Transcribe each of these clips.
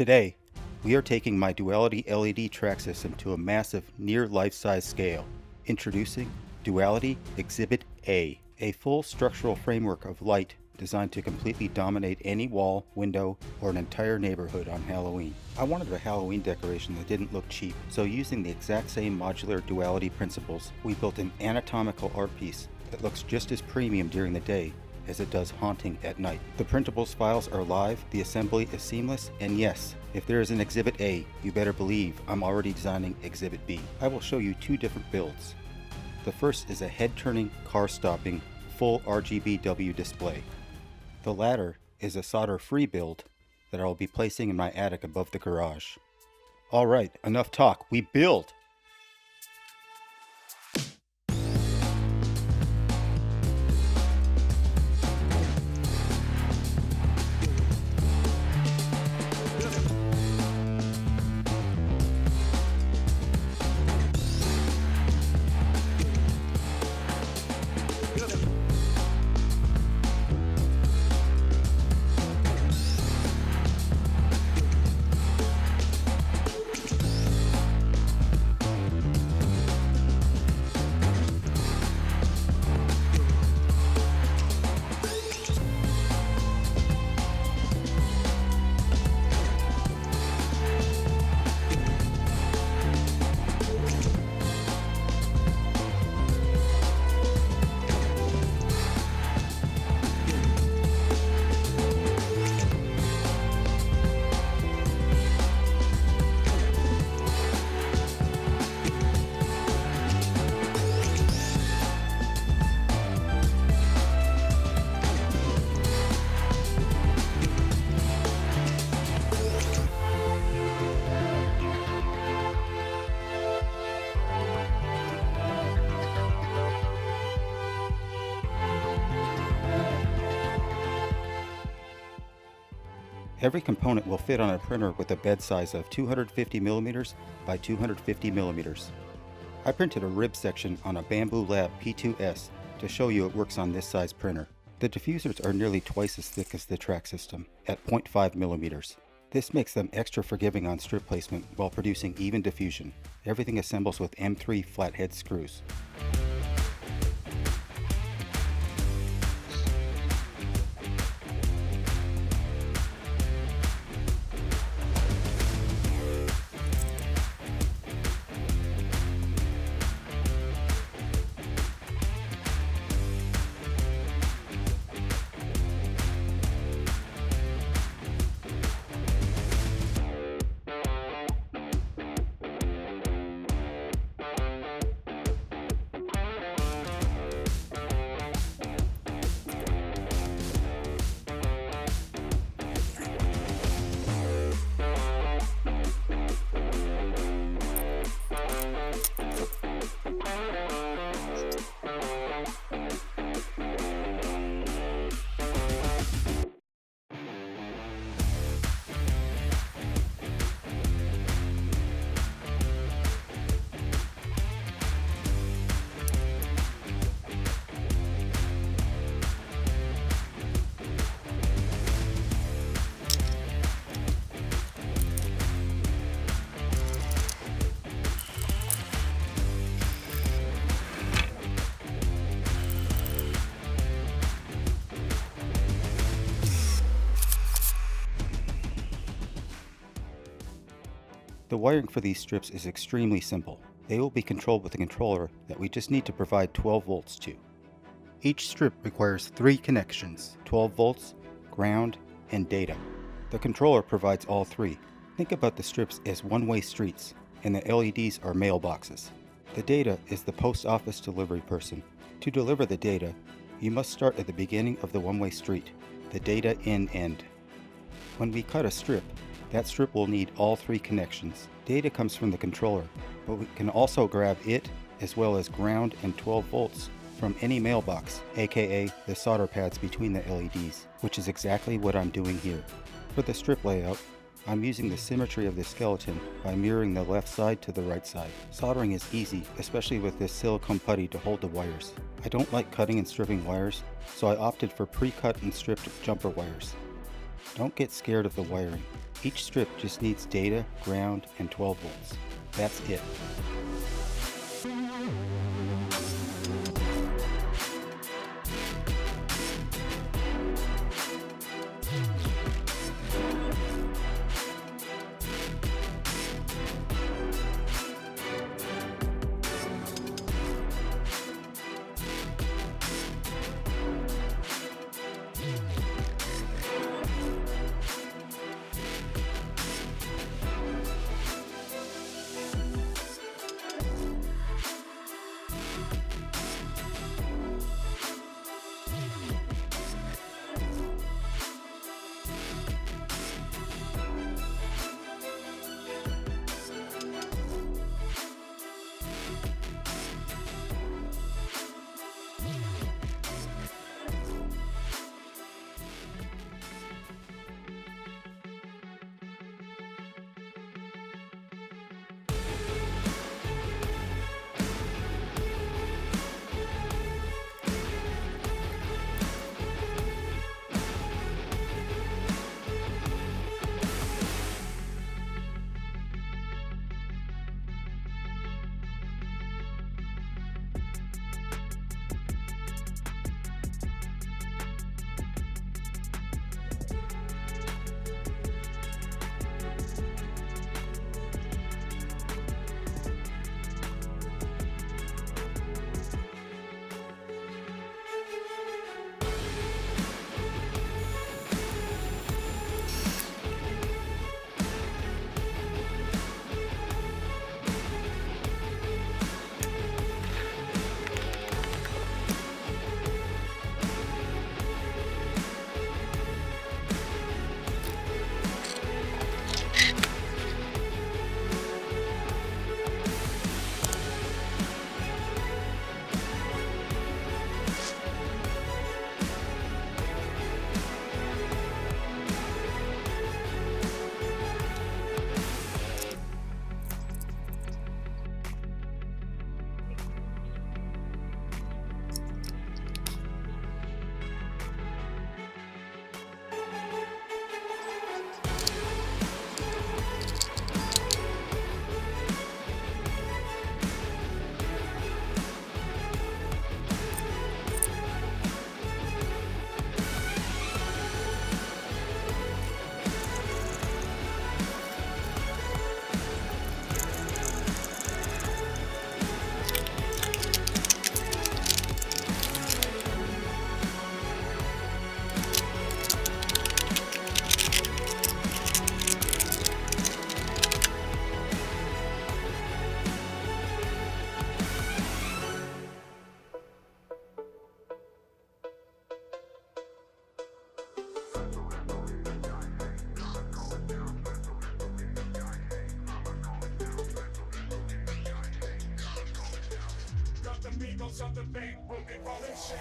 Today, we are taking my Duality LED track system to a massive, near life-size scale. Introducing Duality Exhibit A, a full structural framework of light designed to completely dominate any wall, window, or an entire neighborhood on Halloween. I wanted a Halloween decoration that didn't look cheap, so using the exact same modular Duality principles, we built an anatomical art piece that looks just as premium during the day as it does haunting at night. The printables files are live, the assembly is seamless, and yes, if there is an Exhibit A, you better believe I'm already designing Exhibit B. I will show you two different builds. The first is a head-turning, car-stopping, full RGBW display. The latter is a solder-free build that I will be placing in my attic above the garage. Alright, enough talk, we build! Every component will fit on a printer with a bed size of 250mm by 250mm. I printed a rib section on a Bambu Lab P2S to show you it works on this size printer. The diffusers are nearly twice as thick as the track system, at 0.5mm. This makes them extra forgiving on strip placement while producing even diffusion. Everything assembles with M3 flathead screws. The wiring for these strips is extremely simple. They will be controlled with a controller that we just need to provide 12 volts to. Each strip requires 3 connections, 12 volts, ground, and data. The controller provides all 3. Think about the strips as one-way streets, and the LEDs are mailboxes. The data is the post office delivery person. To deliver the data, you must start at the beginning of the one-way street, the data in end. When we cut a strip, that strip will need all 3 connections. Data comes from the controller, but we can also grab it as well as ground and 12 volts from any mailbox, aka the solder pads between the LEDs, which is exactly what I'm doing here. For the strip layout, I'm using the symmetry of the skeleton by mirroring the left side to the right side. Soldering is easy, especially with this silicone putty to hold the wires. I don't like cutting and stripping wires, so I opted for pre-cut and stripped jumper wires. Don't get scared of the wiring. Each strip just needs data, ground, and 12 volts. That's it. amigos of the bank will be rolling shit.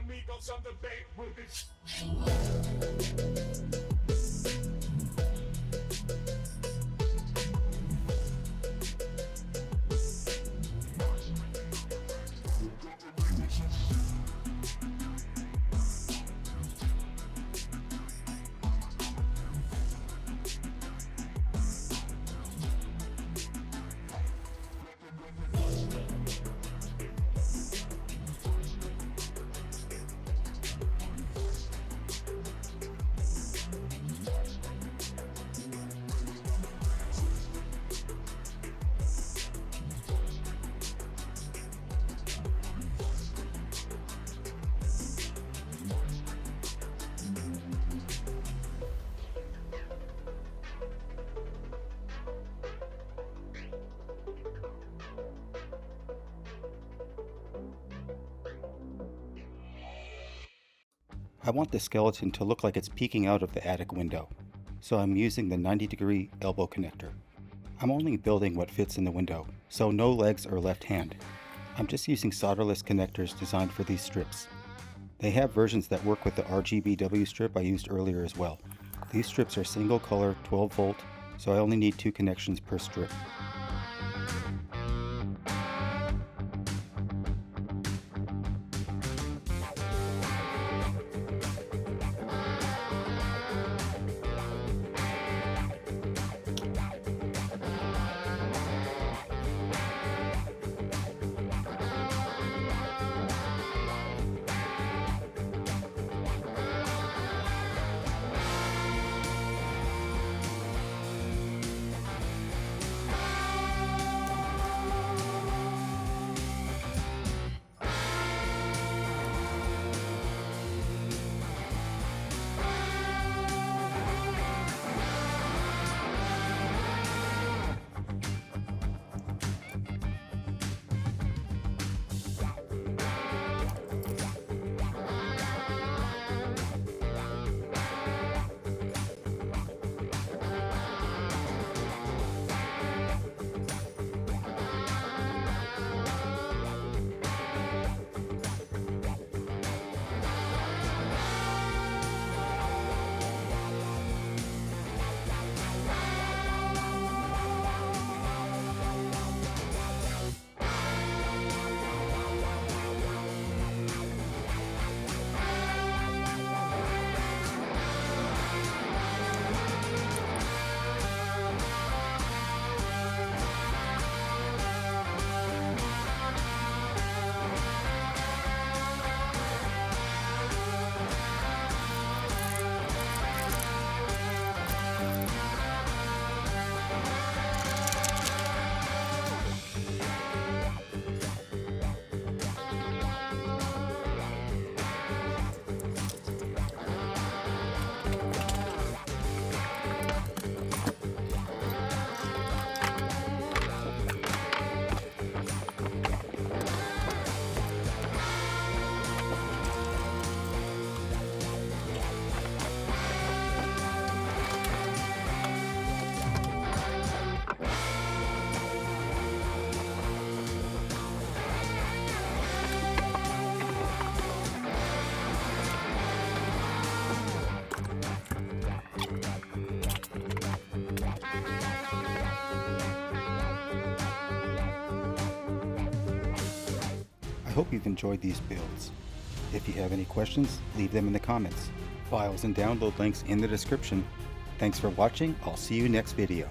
Amigos of the bank will be. I want the skeleton to look like it's peeking out of the attic window, so I'm using the 90-degree elbow connector. I'm only building what fits in the window, so no legs or left hand. I'm just using solderless connectors designed for these strips. They have versions that work with the RGBW strip I used earlier as well. These strips are single color 12 volt, so I only need 2 connections per strip. I hope you've enjoyed these builds. If you have any questions, leave them in the comments. Files and download links in the description. Thanks for watching. I'll see you next video.